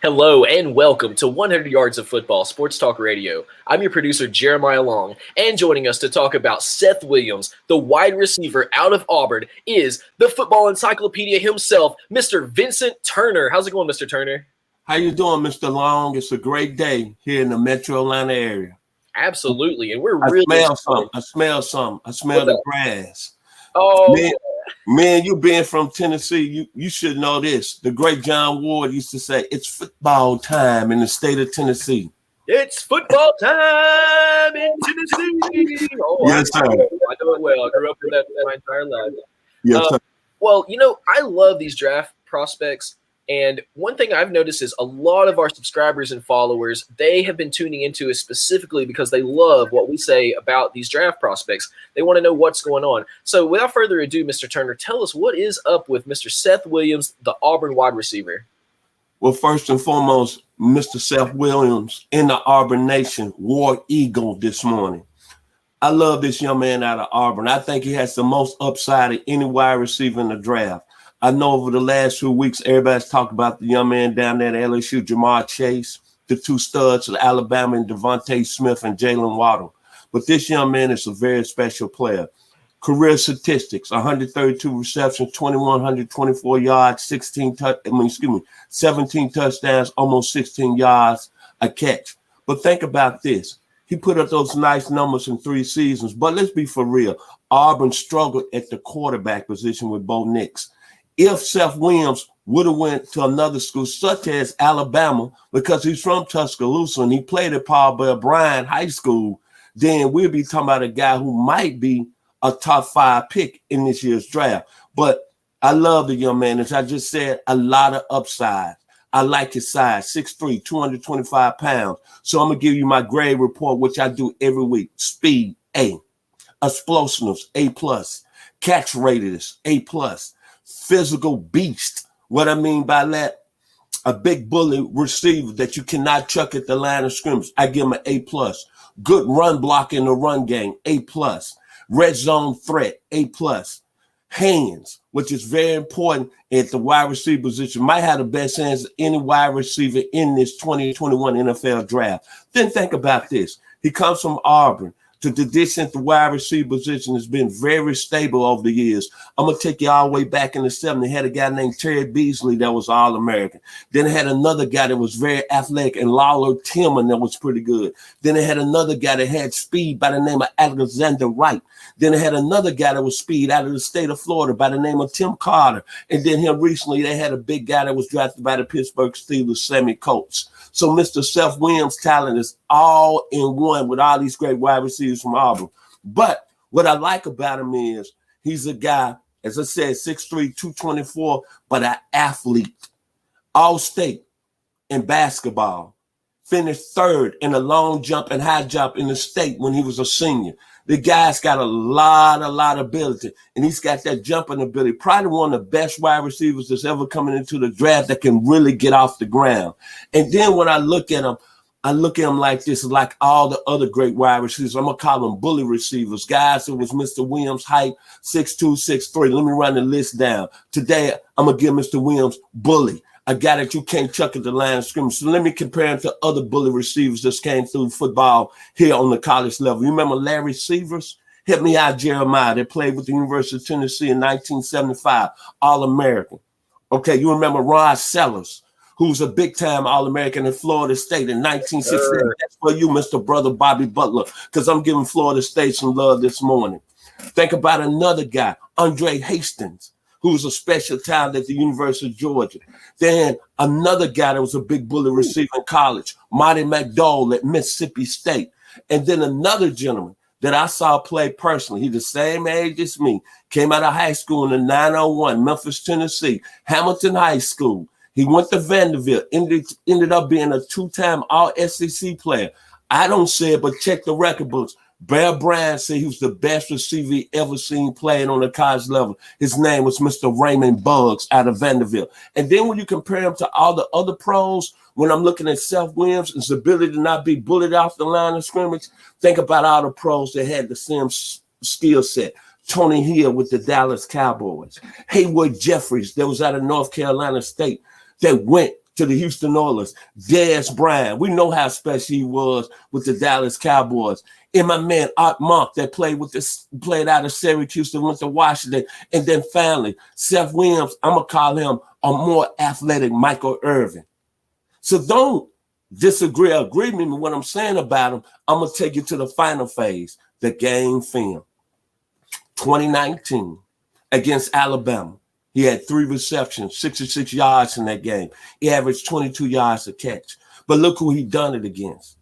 Hello and welcome to 100 Yards of Football Sports Talk Radio. I'm your producer, Jeremiah Long, and joining us to talk about Seth Williams, the wide receiver out of Auburn, is the football encyclopedia himself, Mr. Vincent Turner. How's it going, Mr. Turner? How you doing, Mr. Long? It's a great day here in the Metro Atlanta area. Absolutely, and we're I really smell something. I smell the grass. Oh, Man, you being from Tennessee, you should know this. The great John Ward used to say, "It's football time in the state of Tennessee." it's football time in Tennessee. Oh, Yes, sir. I know it well. I grew up with that my entire life. Yes, sir. Well, I love these draft prospects. And one thing I've noticed is a lot of our subscribers and followers, they have been tuning into it specifically because they love what we say about these draft prospects. They want to know what's going on. So without further ado, Mr. Turner, tell us what is up with Mr. Seth Williams, the Auburn wide receiver. Well, first and foremost, Mr. Seth Williams in the Auburn Nation War Eagle this morning. I love this young man out of Auburn. I think he has the most upside of any wide receiver in the draft. I know over the last few weeks, everybody's talked about the young man down there at LSU, Jamar Chase, the two studs of Alabama, and Devontae Smith and Jalen Waddle. But this young man is a very special player. Career statistics: 132 receptions, 2,124 yards, 17 touchdowns, almost 16 yards a catch. But think about this. He put up those nice numbers in 3 seasons. But let's be for real. Auburn struggled at the quarterback position with Bo Nix. If Seth Williams would have went to another school such as Alabama, because he's from Tuscaloosa and he played at Paul Bell Bryant High School, then we'll be talking about a guy who might be a top 5 pick in this year's draft. But I love the young man. As I just said, a lot of upside. I like his size, 6'3", 225 pounds. So I'm going to give you my grade report, which I do every week. Speed, A. Explosiveness, A+. Catch radius, A+. Physical beast. What I mean by that, a big bully receiver that you cannot chuck at the line of scrimmage. I give him an A+. Good run block in the run game, A+. Red zone threat, A+. Hands, which is very important at the wide receiver position. Might have the best hands of any wide receiver in this 2021 NFL draft. Then think about this. He comes from Auburn. The tradition at the wide receiver position has been very stable over the years. I'm going to take you all the way back in the 70s. They had a guy named Terry Beasley that was All-American. Then they had another guy that was very athletic, and Lawler Tillman that was pretty good. Then they had another guy that had speed by the name of Alexander Wright. Then they had another guy that was speed out of the state of Florida by the name of Tim Carter. And then here recently they had a big guy that was drafted by the Pittsburgh Steelers, Sammy Coates. So Mr. Seth Williams' talent is all in one with all these great wide receivers from Auburn. But what I like about him is he's a guy, as I said, 6'3", 224, but an athlete. All-state in basketball. Finished third in the long jump and high jump in the state when he was a senior. The guy's got a lot of ability, and he's got that jumping ability. Probably one of the best wide receivers that's ever coming into the draft that can really get off the ground. And then when I look at him like this, like all the other great wide receivers. I'm going to call them bully receivers, guys that was Mr. Williams' height, 6'2", 6'3". Let me run the list down. Today, I'm going to give Mr. Williams bully, a guy that you can't chuck at the line of scrimmage. So let me compare him to other bully receivers that came through football here on the college level. You remember Larry Severs? Help me out, Jeremiah. They played with the University of Tennessee in 1975, All-American. Okay, you remember Ron Sellers, who's a big-time All-American in Florida State in 1968. That's for you, Mr. Brother Bobby Butler, because I'm giving Florida State some love this morning. Think about another guy, Andre Hastings, who's a special talent at the University of Georgia. Then another guy that was a big bully receiver in college, Marty McDowell at Mississippi State. And then another gentleman that I saw play personally. He's the same age as me. Came out of high school in the 901, Memphis, Tennessee, Hamilton High School. He went to Vanderbilt, ended up being a 2-time All-SEC player. I don't say it, but check the record books. Bear Bryant said he was the best receiver he ever seen playing on the college level. His name was Mr. Raymond Buggs out of Vanderbilt. And then when you compare him to all the other pros, when I'm looking at Seth Williams, his ability to not be bullied off the line of scrimmage, think about all the pros that had the same skill set. Tony Hill with the Dallas Cowboys. Haywood Jeffries, that was out of North Carolina State, that went to the Houston Oilers. Dez Bryant, we know how special he was with the Dallas Cowboys. And my man Art Monk that played out of Syracuse and went to Washington. And then finally, Seth Williams, I'm going to call him a more athletic Michael Irvin. So don't disagree or agree with me with what I'm saying about him. I'm going to take you to the final phase, the game film. 2019 against Alabama. He had 3 receptions, 66 yards in that game. He averaged 22 yards a catch. But look who he done it against.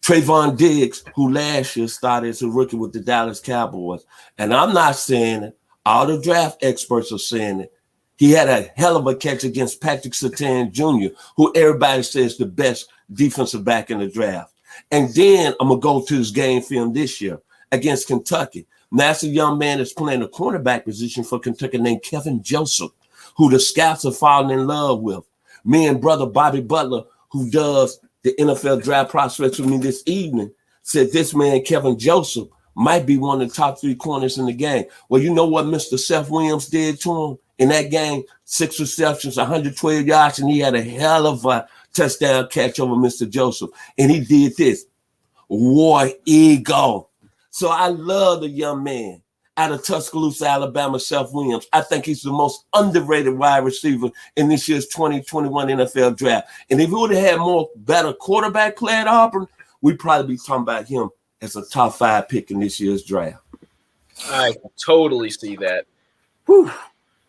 Trayvon Diggs, who last year started as a rookie with the Dallas Cowboys. And I'm not saying it. All the draft experts are saying it. He had a hell of a catch against Patrick Surtain Jr., who everybody says the best defensive back in the draft. And then I'm going to go to his game film this year against Kentucky. Now, that's a young man that's playing the cornerback position for Kentucky named Kevin Joseph, who the scouts are falling in love with. Me and brother Bobby Butler, who does the NFL draft prospects with me this evening, said this man, Kevin Joseph, might be one of the top 3 corners in the game. Well, you know what Mr. Seth Williams did to him in that game? 6 receptions, 112 yards, and he had a hell of a touchdown catch over Mr. Joseph. And he did this. War Eagle. So I love the young man out of Tuscaloosa, Alabama, Seth Williams. I think he's the most underrated wide receiver in this year's 2021 NFL draft. And if we would have had more better quarterback play at Auburn, we'd probably be talking about him as a top 5 pick in this year's draft. I totally see that. Whew.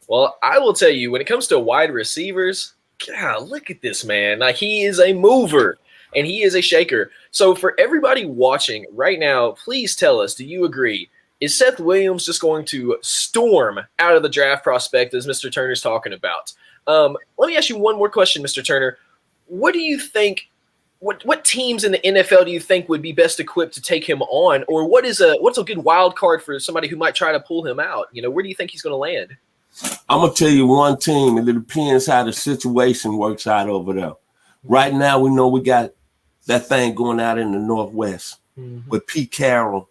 Well, I will tell you, when it comes to wide receivers, God, look at this man. Like, he is a mover. And he is a shaker. So for everybody watching right now, please tell us, do you agree? Is Seth Williams just going to storm out of the draft prospect as Mr. Turner's talking about? Let me ask you one more question, Mr. Turner. What do you think, what teams in the NFL do you think would be best equipped to take him on? Or what's a good wild card for somebody who might try to pull him out? You know, where do you think he's going to land? I'm going to tell you one team, and it depends how the situation works out over there. Right now, we know we got that thing going out in the Northwest with Pete Carroll,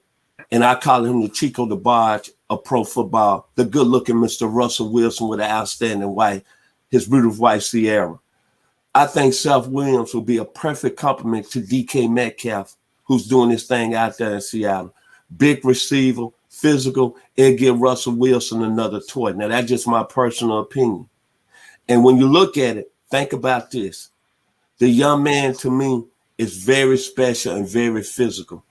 and I call him the Chico DeBarge of pro football, the good-looking Mr. Russell Wilson with an outstanding wife, his beautiful wife, Sierra. I think Seth Williams will be a perfect complement to DK Metcalf, who's doing this thing out there in Seattle. Big receiver, physical, and give Russell Wilson another toy. Now, that's just my personal opinion. And when you look at it, think about this. The young man, to me, is very special and very physical.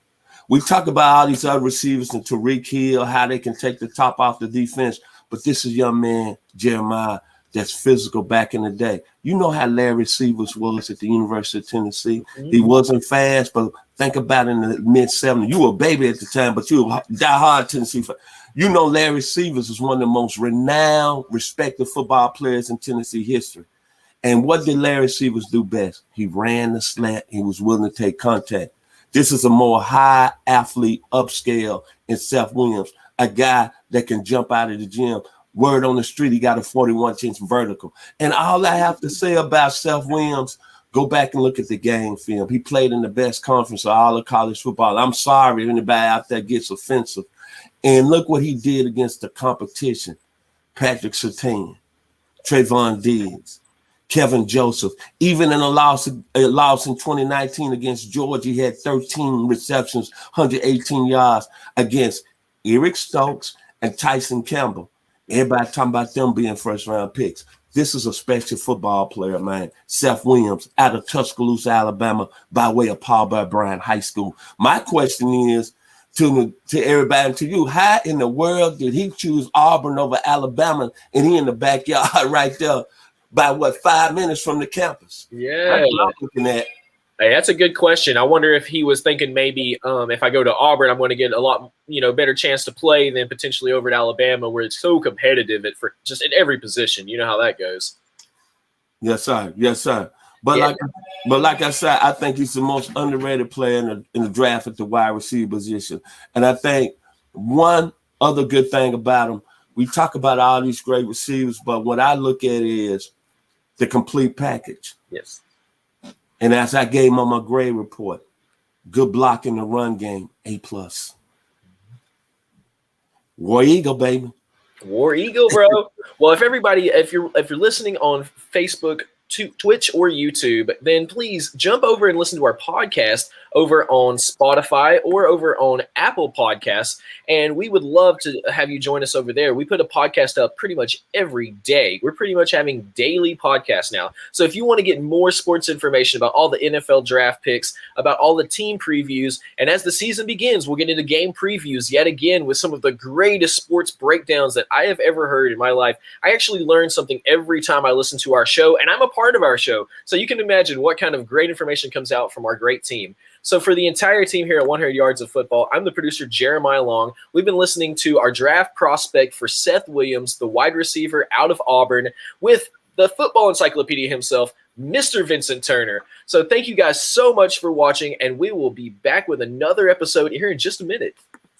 We talk about all these other receivers and Tyreek Hill, how they can take the top off the defense, but this is young man, Jeremiah, that's physical back in the day. You know how Larry Severs was at the University of Tennessee. He wasn't fast, but think about in the mid-70s. You were a baby at the time, but you were a diehard Tennessee fan. You know Larry Severs is one of the most renowned, respected football players in Tennessee history. And what did Larry Severs do best? He ran the slant. He was willing to take contact. This is a more high athlete upscale in Seth Williams, a guy that can jump out of the gym. Word on the street, he got a 41-inch vertical. And all I have to say about Seth Williams, go back and look at the game film. He played in the best conference of all of college football. I'm sorry if anybody out there gets offensive. And look what he did against the competition. Patrick Surtain, Trayvon Diggs, Kevin Joseph. Even in a loss in 2019 against Georgia, he had 13 receptions, 118 yards against Eric Stokes and Tyson Campbell. Everybody talking about them being first-round picks. This is a special football player, man. Seth Williams out of Tuscaloosa, Alabama, by way of Paul Bell Bryant High School. My question is to everybody and to you, how in the world did he choose Auburn over Alabama and he in the backyard right there by 5 minutes from the campus? Yeah. That's what I'm looking at. Hey, that's a good question. I wonder if he was thinking maybe if I go to Auburn, I'm going to get a lot, better chance to play than potentially over at Alabama, where it's so competitive at every position. You know how that goes. Yes, sir. Yes, sir. But like I said, I think he's the most underrated player in the draft at the wide receiver position. And I think one other good thing about him, we talk about all these great receivers, but what I look at is the complete package. Yes. And as I gave him on my grade report, good block in the run game, A+. War Eagle, baby. War Eagle, bro. Well, if you're listening on Facebook, Twitch or YouTube, then please jump over and listen to our podcast over on Spotify or over on Apple Podcasts. And we would love to have you join us over there. We put a podcast up pretty much every day. We're pretty much having daily podcasts now. So if you want to get more sports information about all the NFL draft picks, about all the team previews, and as the season begins, we'll get into game previews yet again with some of the greatest sports breakdowns that I have ever heard in my life. I actually learn something every time I listen to our show, and I'm a part of our show. So you can imagine what kind of great information comes out from our great team. So for the entire team here at 100 Yards of Football, I'm the producer, Jeremiah Long. We've been listening to our draft prospect for Seth Williams, the wide receiver out of Auburn, with the football encyclopedia himself, Mr. Vincent Turner. So thank you guys so much for watching, and we will be back with another episode here in just a minute.